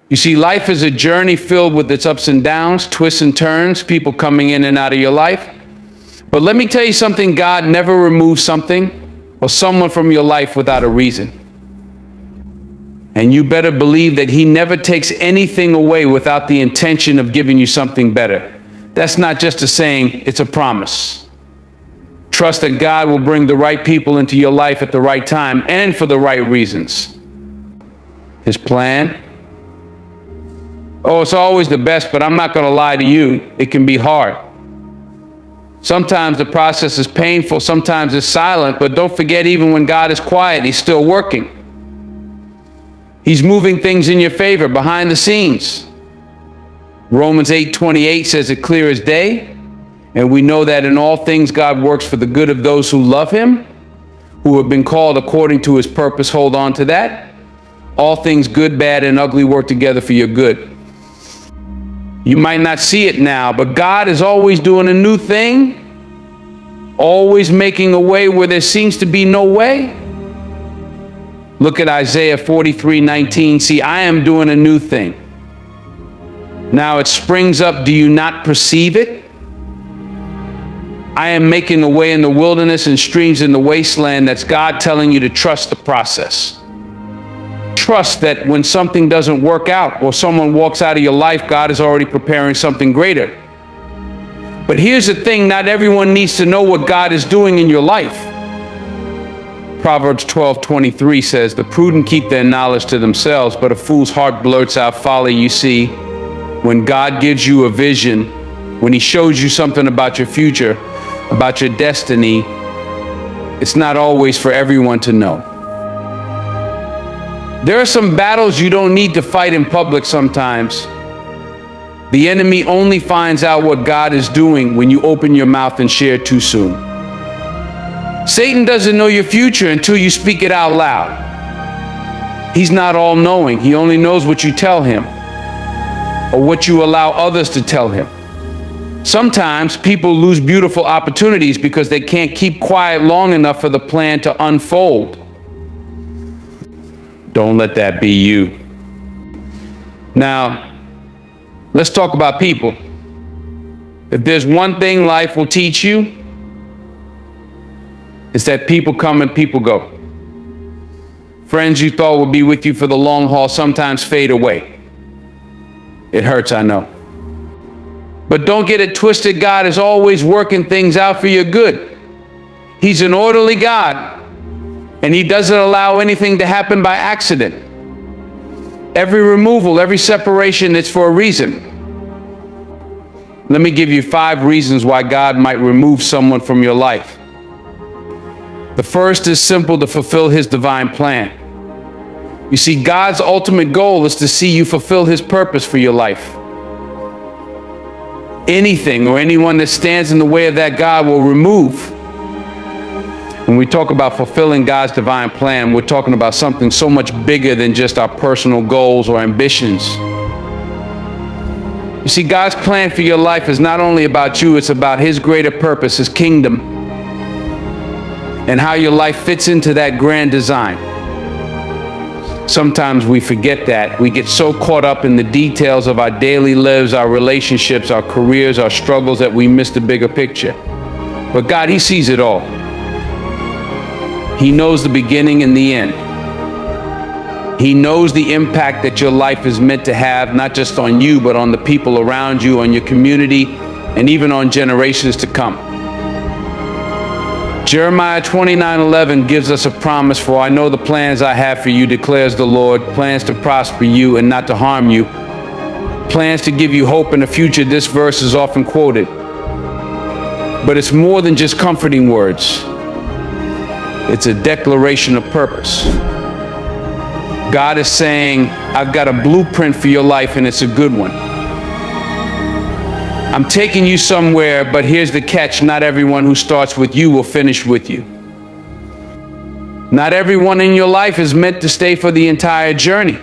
You see, life is a journey filled with its ups and downs, twists and turns, people coming in and out of your life. But let me tell you something, God never removes something or someone from your life without a reason. And you better believe that he never takes anything away without the intention of giving you something better. That's not just a saying, it's a promise. Trust that God will bring the right people into your life at the right time and for the right reasons. His plan. Oh, it's always the best, but I'm not going to lie to you. It can be hard. Sometimes the process is painful, sometimes it's silent, but don't forget, even when God is quiet, he's still working. He's moving things in your favor behind the scenes. Romans 8:28 says it clear as day, and we know that in all things God works for the good of those who love him, who have been called according to his purpose. Hold on to that. All things good, bad, and ugly work together for your good. You might not see it now, but God is always doing a new thing, always making a way where there seems to be no way. Look at Isaiah 43:19. See, I am doing a new thing. Now it springs up. Do you not perceive it? I am making a way in the wilderness and streams in the wasteland. That's God telling you to trust the process. Trust that when something doesn't work out or someone walks out of your life, God is already preparing something greater. But here's the thing, not everyone needs to know what God is doing in your life. Proverbs 12:23 says, the prudent keep their knowledge to themselves, but a fool's heart blurts out folly. You see, when God gives you a vision, when he shows you something about your future, about your destiny, it's not always for everyone to know. There are some battles you don't need to fight in public sometimes. The enemy only finds out what God is doing when you open your mouth and share too soon. Satan doesn't know your future until you speak it out loud. He's not all-knowing. He only knows what you tell him or what you allow others to tell him. Sometimes people lose beautiful opportunities because they can't keep quiet long enough for the plan to unfold. Don't let that be you. Now, let's talk about people. If there's one thing life will teach you, it's that people come and people go. Friends you thought would be with you for the long haul sometimes fade away. It hurts, I know. But don't get it twisted. God is always working things out for your good. He's an orderly God. And he doesn't allow anything to happen by accident. Every removal, every separation, it's for a reason. Let me give you 5 reasons why God might remove someone from your life. The first is simple: to fulfill his divine plan. You see, God's ultimate goal is to see you fulfill his purpose for your life. Anything or anyone that stands in the way of that, God will remove. When we talk about fulfilling God's divine plan, we're talking about something so much bigger than just our personal goals or ambitions. You see, God's plan for your life is not only about you, it's about his greater purpose, his kingdom, and how your life fits into that grand design. Sometimes we forget that. We get so caught up in the details of our daily lives, our relationships, our careers, our struggles, that we miss the bigger picture. But God, he sees it all. He knows the beginning and the end. He knows the impact that your life is meant to have, not just on you, but on the people around you, on your community, and even on generations to come. Jeremiah 29:11 gives us a promise, for I know the plans I have for you, declares the Lord, plans to prosper you and not to harm you, plans to give you hope in the future. This verse is often quoted, but it's more than just comforting words. It's a declaration of purpose. God is saying, I've got a blueprint for your life, and it's a good one. I'm taking you somewhere, but here's the catch. Not everyone who starts with you will finish with you. Not everyone in your life is meant to stay for the entire journey.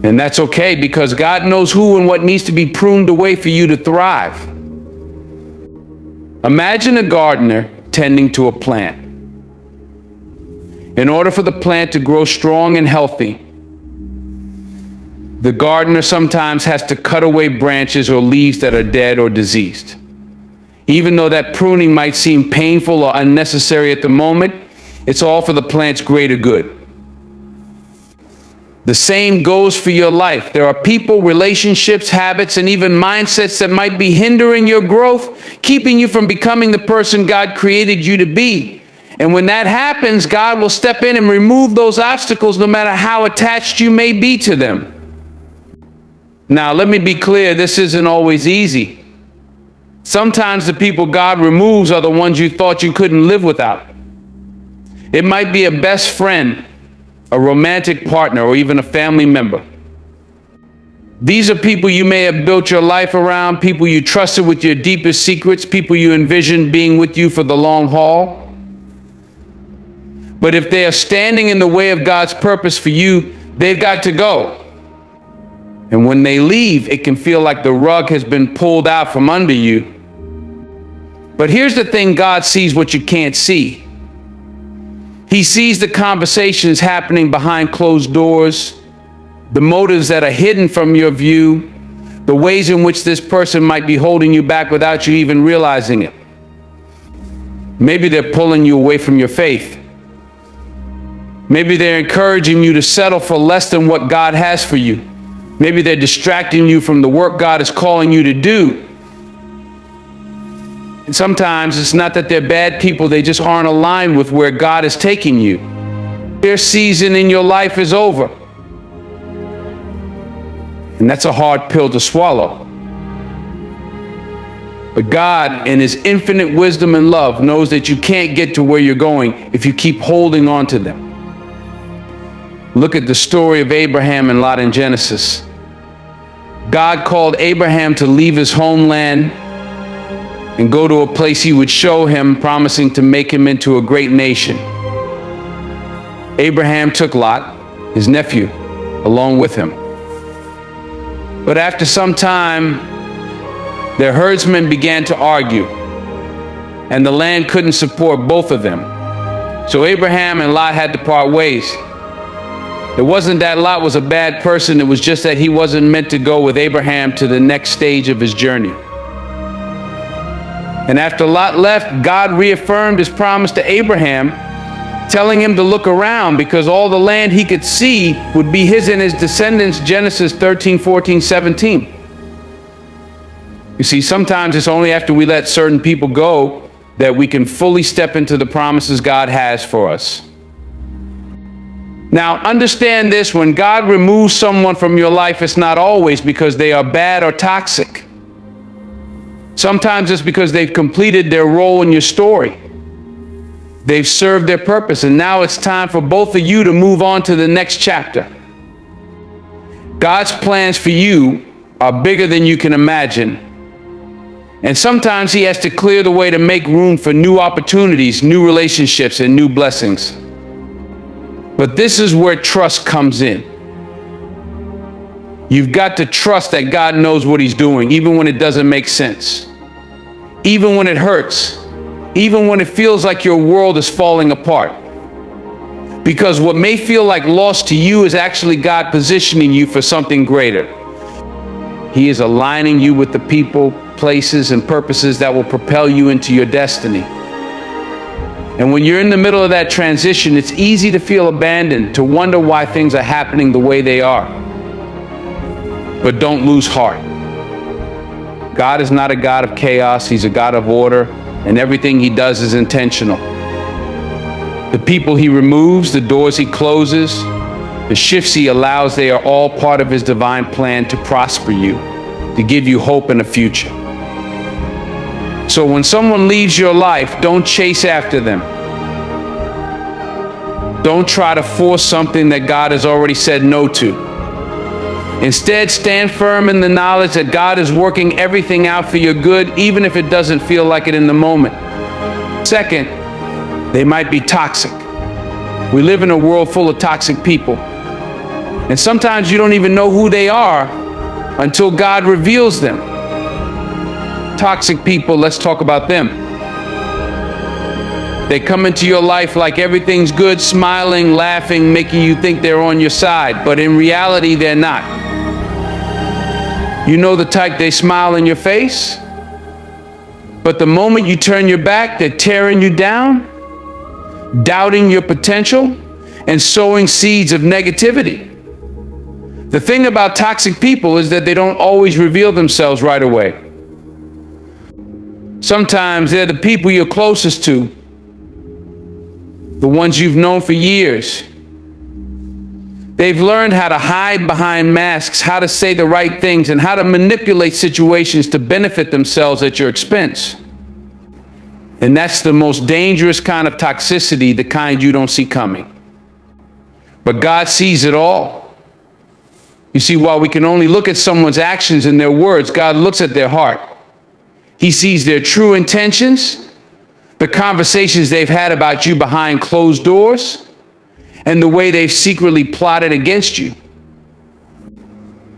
And that's okay, because God knows who and what needs to be pruned away for you to thrive. Imagine a gardener tending to a plant. In order for the plant to grow strong and healthy, The gardener sometimes has to cut away branches or leaves that are dead or diseased. Even though that pruning might seem painful or unnecessary at the moment, it's all for the plant's greater good. The same goes for your life. There are people, relationships, habits, and even mindsets that might be hindering your growth, keeping you from becoming the person God created you to be. And when that happens, God will step in and remove those obstacles, no matter how attached you may be to them. Now, let me be clear, this isn't always easy. Sometimes the people God removes are the ones you thought you couldn't live without. It might be a best friend, a romantic partner, or even a family member. These are people you may have built your life around, people you trusted with your deepest secrets, people you envisioned being with you for the long haul. But if they are standing in the way of God's purpose for you, they've got to go. And when they leave, it can feel like the rug has been pulled out from under you. But here's the thing: God sees what you can't see. He sees the conversations happening behind closed doors, the motives that are hidden from your view, the ways in which this person might be holding you back without you even realizing it. Maybe they're pulling you away from your faith. Maybe they're encouraging you to settle for less than what God has for you. Maybe they're distracting you from the work God is calling you to do. And sometimes it's not that they're bad people, they just aren't aligned with where God is taking you. Their season in your life is over. And that's a hard pill to swallow. But God, in His infinite wisdom and love, knows that you can't get to where you're going if you keep holding on to them. Look at the story of Abraham and Lot in Genesis. God called Abraham to leave his homeland and go to a place He would show him, promising to make him into a great nation. Abraham took Lot, his nephew, along with him. But after some time, their herdsmen began to argue, and the land couldn't support both of them. So Abraham and Lot had to part ways. It wasn't that Lot was a bad person, it was just that he wasn't meant to go with Abraham to the next stage of his journey. And after Lot left, God reaffirmed His promise to Abraham, telling him to look around because all the land he could see would be his and his descendants. Genesis 13, 14, 17. You see, sometimes it's only after we let certain people go that we can fully step into the promises God has for us. Now, understand this: when God removes someone from your life, it's not always because they are bad or toxic. Sometimes it's because they've completed their role in your story. They've served their purpose, and now it's time for both of you to move on to the next chapter. God's plans for you are bigger than you can imagine. And sometimes He has to clear the way to make room for new opportunities, new relationships, and new blessings. But this is where trust comes in. You've got to trust that God knows what He's doing, even when it doesn't make sense, even when it hurts, even when it feels like your world is falling apart. Because what may feel like loss to you is actually God positioning you for something greater. He is aligning you with the people, places, and purposes that will propel you into your destiny. And when you're in the middle of that transition, it's easy to feel abandoned, to wonder why things are happening the way they are. But don't lose heart. God is not a God of chaos. He's a God of order, and everything He does is intentional. The people He removes, the doors He closes, the shifts He allows, they are all part of His divine plan to prosper you, to give you hope and a future. So when someone leaves your life, don't chase after them. Don't try to force something that God has already said no to. Instead, stand firm in the knowledge that God is working everything out for your good, even if it doesn't feel like it in the moment. Second, they might be toxic. We live in a world full of toxic people. And sometimes you don't even know who they are until God reveals them. Toxic people, let's talk about them. They come into your life like everything's good, smiling, laughing, making you think they're on your side, but in reality, they're not. You know the type, they smile in your face, but the moment you turn your back, they're tearing you down, doubting your potential, and sowing seeds of negativity. The thing about toxic people is that they don't always reveal themselves right away. Sometimes they're the people you're closest to, the ones you've known for years. They've learned how to hide behind masks, how to say the right things, and how to manipulate situations to benefit themselves at your expense. And that's the most dangerous kind of toxicity, the kind you don't see coming. But God sees it all. You see, while we can only look at someone's actions and their words, God looks at their heart. He sees their true intentions, the conversations they've had about you behind closed doors, and the way they've secretly plotted against you.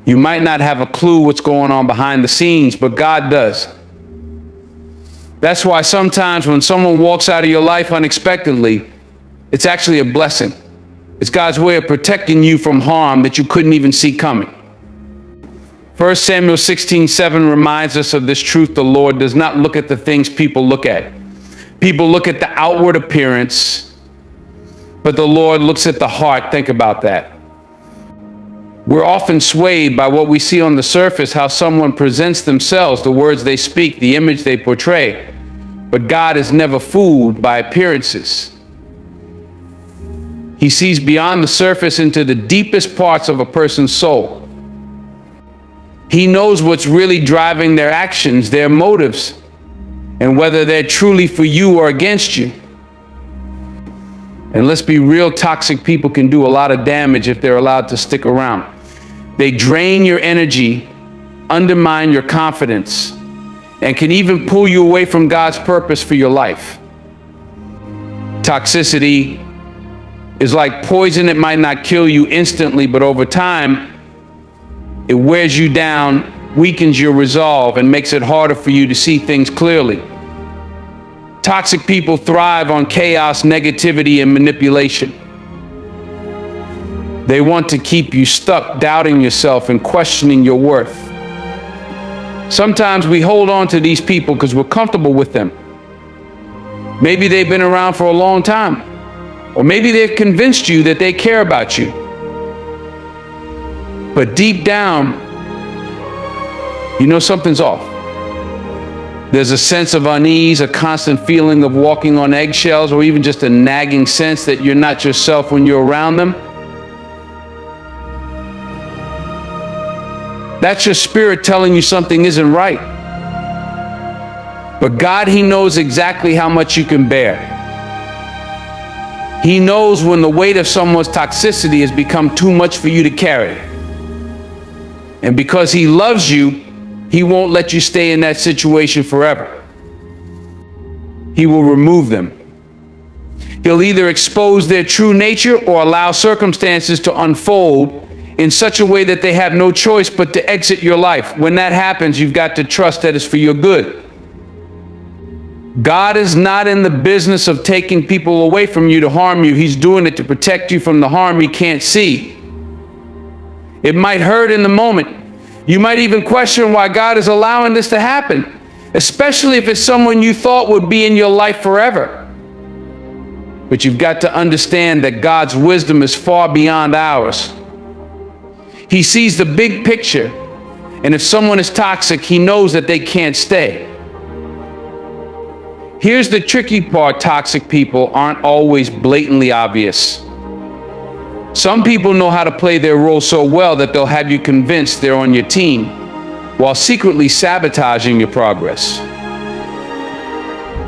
You might not have a clue what's going on behind the scenes, but God does. That's why sometimes when someone walks out of your life unexpectedly, it's actually a blessing. It's God's way of protecting you from harm that you couldn't even see coming. 1 Samuel 16:7 reminds us of this truth. The Lord does not look at the things people look at. People look at the outward appearance, but the Lord looks at the heart. Think about that. We're often swayed by what we see on the surface, how someone presents themselves, the words they speak, the image they portray. But God is never fooled by appearances. He sees beyond the surface into the deepest parts of a person's soul. He knows what's really driving their actions, their motives, and whether they're truly for you or against you. And let's be real, toxic people can do a lot of damage if they're allowed to stick around. They drain your energy, undermine your confidence, and can even pull you away from God's purpose for your life. Toxicity is like poison. It might not kill you instantly, but over time, it wears you down, weakens your resolve, and makes it harder for you to see things clearly. Toxic people thrive on chaos, negativity, and manipulation. They want to keep you stuck, doubting yourself and questioning your worth. Sometimes we hold on to these people because we're comfortable with them. Maybe they've been around for a long time, or maybe they've convinced you that they care about you. But deep down, you know something's off. There's a sense of unease, a constant feeling of walking on eggshells, or even just a nagging sense that you're not yourself when you're around them. That's your spirit telling you something isn't right. But God, He knows exactly how much you can bear. He knows when the weight of someone's toxicity has become too much for you to carry. And because He loves you, He won't let you stay in that situation forever. He will remove them. He'll either expose their true nature or allow circumstances to unfold in such a way that they have no choice but to exit your life. When that happens, you've got to trust that it's for your good. God is not in the business of taking people away from you to harm you. He's doing it to protect you from the harm He can't see. It might hurt in the moment. You might even question why God is allowing this to happen, especially if it's someone you thought would be in your life forever. But you've got to understand that God's wisdom is far beyond ours. He sees the big picture, and if someone is toxic, He knows that they can't stay. Here's the tricky part: toxic people aren't always blatantly obvious. Some people know how to play their role so well that they'll have you convinced they're on your team, while secretly sabotaging your progress.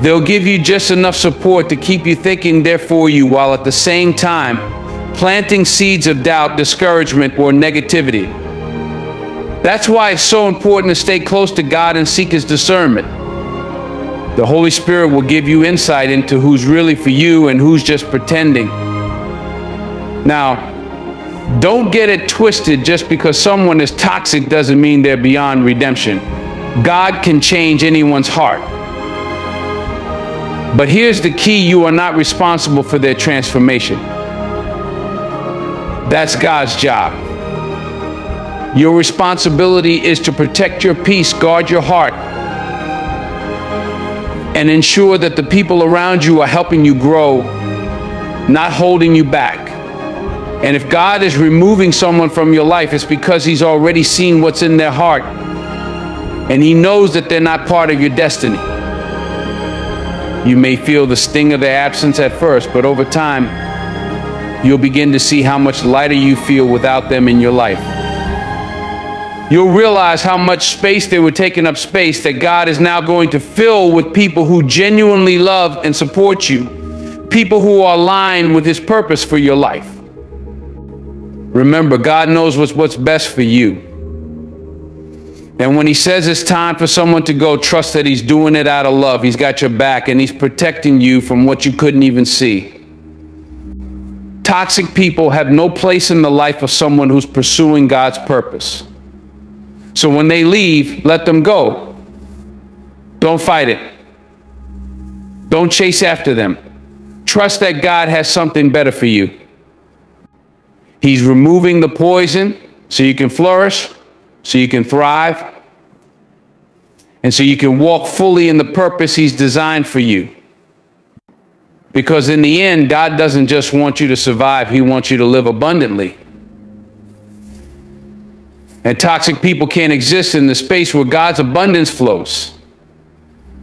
They'll give you just enough support to keep you thinking they're for you, while at the same time planting seeds of doubt, discouragement, or negativity. That's why it's so important to stay close to God and seek His discernment. The Holy Spirit will give you insight into who's really for you and who's just pretending. Now, don't get it twisted. Just because someone is toxic doesn't mean they're beyond redemption. God can change anyone's heart. But here's the key: you are not responsible for their transformation. That's God's job. Your responsibility is to protect your peace, guard your heart, and ensure that the people around you are helping you grow, not holding you back. And if God is removing someone from your life, it's because he's already seen what's in their heart, and he knows that they're not part of your destiny. You may feel the sting of their absence at first, but over time, you'll begin to see how much lighter you feel without them in your life. You'll realize how much space they were taking up space that God is now going to fill with people who genuinely love and support you, people who are aligned with his purpose for your life. Remember, God knows what's best for you. And when he says it's time for someone to go, trust that he's doing it out of love. He's got your back, and he's protecting you from what you couldn't even see. Toxic people have no place in the life of someone who's pursuing God's purpose. So when they leave, let them go. Don't fight it. Don't chase after them. Trust that God has something better for you. He's removing the poison so you can flourish, so you can thrive, and so you can walk fully in the purpose he's designed for you. Because in the end, God doesn't just want you to survive, he wants you to live abundantly. And toxic people can't exist in the space where God's abundance flows.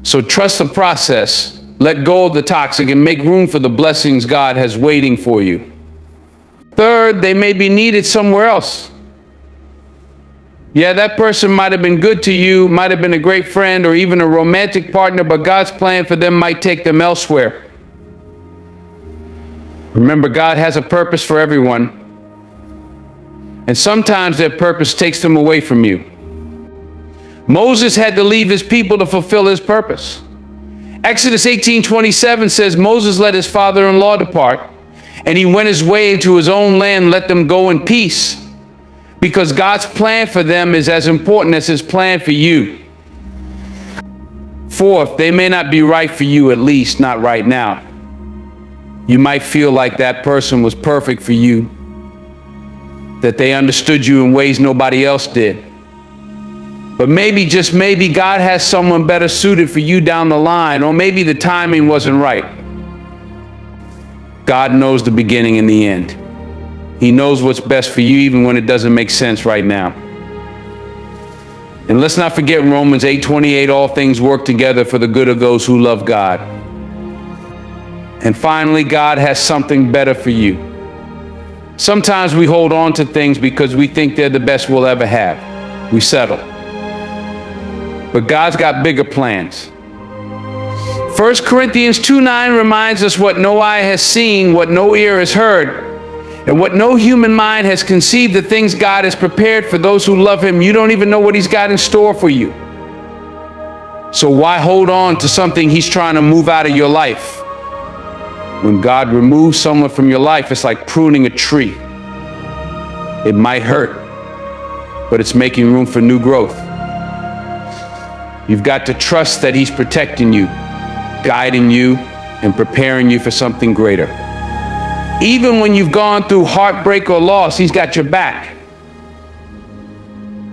So trust the process, let go of the toxic, and make room for the blessings God has waiting for you. Third, they may be needed somewhere else. Yeah, that person might have been good to you, might have been a great friend or even a romantic partner, but God's plan for them might take them elsewhere. Remember, God has a purpose for everyone. And sometimes that purpose takes them away from you. Moses had to leave his people to fulfill his purpose. Exodus 18:27 says Moses let his father-in-law depart, and he went his way into his own land, let them go in peace, because God's plan for them is as important as his plan for you. Fourth, they may not be right for you, at least not right now. You might feel like that person was perfect for you, that they understood you in ways nobody else did. But maybe, just maybe, God has someone better suited for you down the line, or maybe the timing wasn't right. God knows the beginning and the end. He knows what's best for you even when it doesn't make sense right now. And let's not forget Romans 8:28, all things work together for the good of those who love God. And finally, God has something better for you. Sometimes we hold on to things because we think they're the best we'll ever have. We settle. But God's got bigger plans. 1 Corinthians 2:9 reminds us what no eye has seen, what no ear has heard, and what no human mind has conceived, the things God has prepared for those who love him. You don't even know what he's got in store for you. So why hold on to something he's trying to move out of your life? When God removes someone from your life, it's like pruning a tree. It might hurt, but it's making room for new growth. You've got to trust that he's protecting you, guiding you, and preparing you for something greater. Even when you've gone through heartbreak or loss, he's got your back.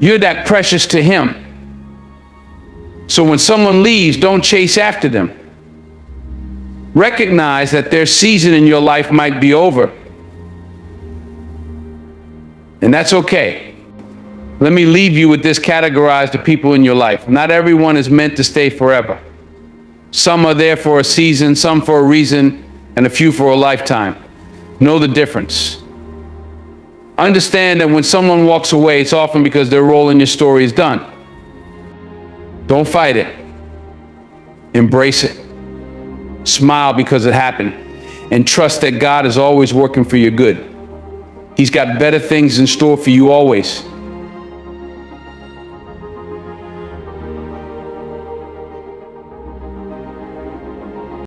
You're that precious to him. So when someone leaves, don't chase after them. Recognize that their season in your life might be over. And that's okay. Let me leave you with this: categorize the people in your life. Not everyone is meant to stay forever. Some are there for a season, some for a reason, and a few for a lifetime. Know the difference. Understand that when someone walks away, it's often because their role in your story is done. Don't fight it. Embrace it. Smile because it happened, and trust that God is always working for your good. He's got better things in store for you always.